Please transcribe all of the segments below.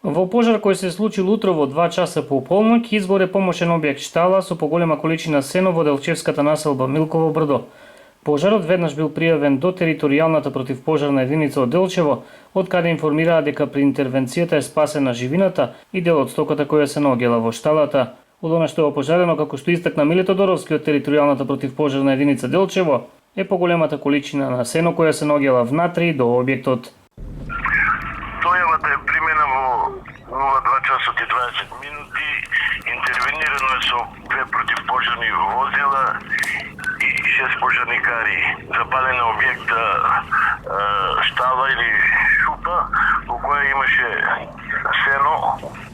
Во пожар кој се случил утро во 2 часа по полноќ, изгоре помошен објект штала со поголема количина сено во Делчевската населба Милково брдо. Пожарот веднаш бил пријавен до територијалната противпожарна единица од Делчево, од каде информираа дека при интервенцијата е спасена живината и дел од стоката која се наоѓала во шталата. Од она што е опожарено, како што истакна Миле Тодоровски од територијалната противпожарна единица Делчево, е поголемата количина на сено која се наоѓала внатре до објектот. Тојавата е примена во 02 часот и 20 минути. Интервенирано е со 2 противпожарни возила и 6 пожарникари. Запалена објекта штала или шупа во која имаше сено,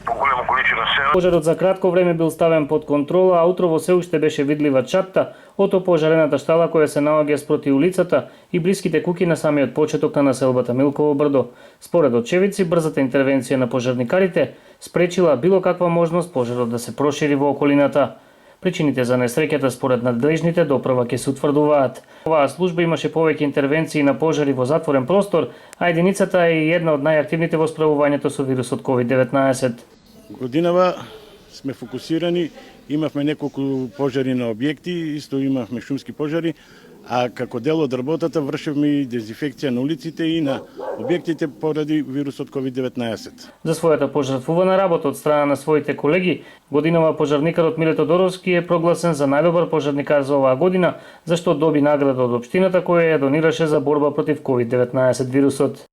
поголема количина сено. Пожарот за кратко време бил ставен под контрола, а утрово се уште беше видлива чатта од опожарената штала која се наоѓа спроти улицата и блиските куќи на самиот почеток на населбата Милково брдо. Според очевидци, брзата интервенција на пожарникарите спречила било каква можност пожарот да се прошири во околината. Причините за несреќата според надлежните допрва ќе се утврдуваат. Оваа служба имаше повеќе интервенции на пожари во затворен простор, а единицата е и една од најактивните во справувањето со вирусот COVID-19. Годинава сме фокусирани, имавме неколку пожари на објекти, исто имавме шумски пожари, а како дел од работата вршевме и дезинфекција на улиците и на објектите поради вирусот COVID-19. За својата пожртвувана работа од страна на своите колеги, годинава пожарникарот Миле Тодоровски е прогласен за најдобар пожарникар за оваа година, зашто доби награда од општината која ја донираше за борба против COVID-19 вирусот.